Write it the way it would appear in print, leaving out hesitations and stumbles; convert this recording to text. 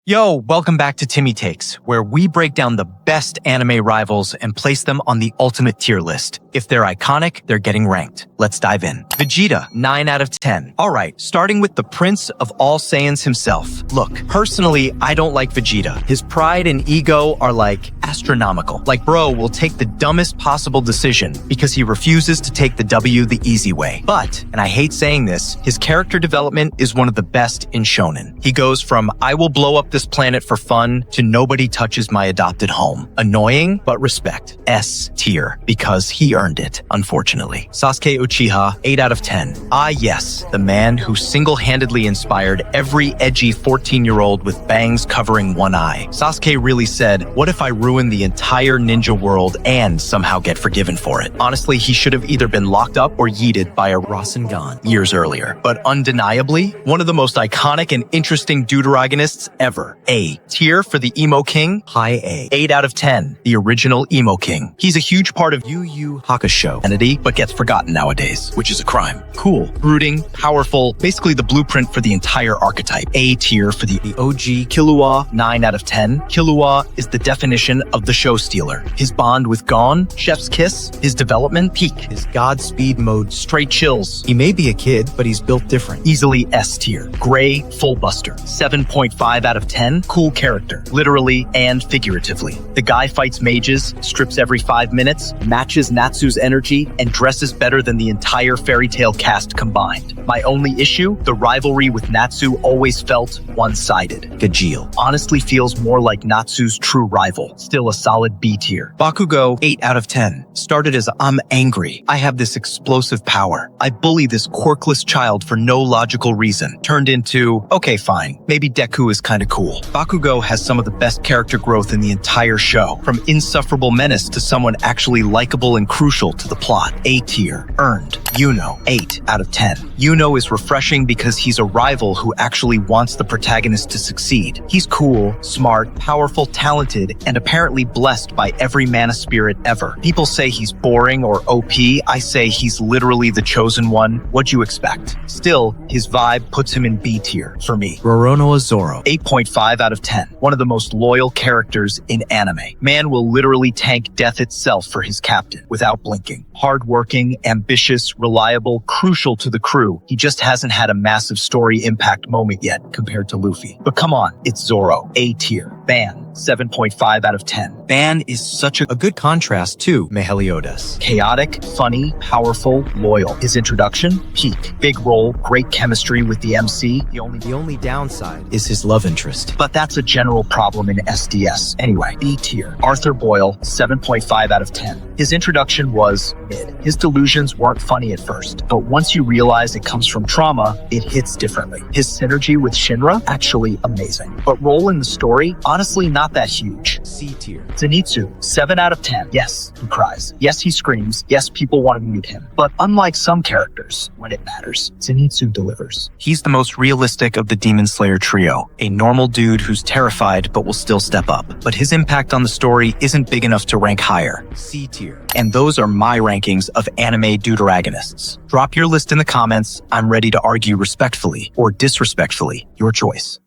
Yo, welcome back to Timmy Takes, where we break down the best anime rivals and place them on the ultimate tier list. If they're iconic, they're getting ranked. Let's dive in. Vegeta, 9 out of 10. Alright, starting with the Prince of all Saiyans himself. Look, personally, I don't like Vegeta. His pride and ego are like astronomical. Like bro will take the dumbest possible decision because he refuses to take the W the easy way. But, and I hate saying this, his character development is one of the best in shonen. He goes from I will blow up this planet for fun to nobody touches my adopted home. Annoying, but respect. S tier, because he earned it, unfortunately. Sasuke Uchiha, 8 out of 10. Ah yes, the man who single-handedly inspired every edgy 14-year-old with bangs covering one eye. Sasuke really said, what if I ruin the entire ninja world and somehow get forgiven for it? Honestly, he should have either been locked up or yeeted by a Rasengan years earlier. But undeniably, one of the most iconic and interesting Deuteragonists ever. A tier for the Emo King, high A. 8 out of 10, the original Emo King. He's a huge part of Yu Yu Hakusho entity, but gets forgotten nowadays, which is a crime. Cool, brooding, powerful, basically the blueprint for the entire archetype. A tier for the OG Killua, 9 out of 10. Killua is the definition of the show stealer. His bond with Gon, chef's kiss, his development, peak. His Godspeed mode, straight chills. He may be a kid, but he's built different. Easily S tier. Gray, full buster, 7.5 out of 10. Cool character, literally and figuratively. The guy fights mages, strips every 5 minutes, matches Natsu's energy, and dresses better than the entire fairy tale cast combined. My only issue, the rivalry with Natsu always felt one-sided. Gajeel honestly feels more like Natsu's true rival. Still a solid B tier. Bakugo, 8 out of 10. Started as I'm angry. I have this explosive power. I bully this quirkless child for no logical reason. Turned into, okay fine, maybe Deku is kinda cool. Bakugo has some of the best character growth in the entire show, from insufferable menace to someone actually likable and crucial to the plot. A tier. Earned. Yuno, 8 out of 10. Yuno is refreshing because he's a rival who actually wants the protagonist to succeed. He's cool, smart, powerful, talented, and apparently blessed by every mana spirit ever. People say he's boring or OP, I say he's literally the chosen one. What'd you expect? Still, his vibe puts him in B tier for me. Roronoa Zoro, 8.5 out of 10. One of the most loyal characters in anime. Man will literally tank death itself for his captain without blinking. Hardworking, ambitious, reliable, crucial to the crew. He just hasn't had a massive story impact moment yet compared to Luffy. But come on, it's Zoro. A tier. Ban, 7.5 out of 10. Ban is such a good contrast to Meliodas. Chaotic, funny, powerful, loyal. His introduction, peak. Big role, great chemistry with the MC. The only downside is his love interest. But that's a general problem in SDS. Anyway, B tier. Arthur Boyle, 7.5 out of 10. His introduction was mid. His delusions weren't funny at first, but once you realize it comes from trauma, it hits differently. His synergy with Shinra, actually amazing. But role in the story, honestly not that huge. C tier. Zenitsu, 7 out of 10. Yes, he cries. Yes, he screams. Yes, people want to mute him. But unlike some characters, when it matters, Zenitsu delivers. He's the most realistic of the Demon Slayer trio. A normal dude who's terrified but will still step up. But his impact on the story isn't big enough to rank higher. C tier. And those are my rankings of anime Deuteragonists. Drop your list in the comments. I'm ready to argue respectfully or disrespectfully. Your choice.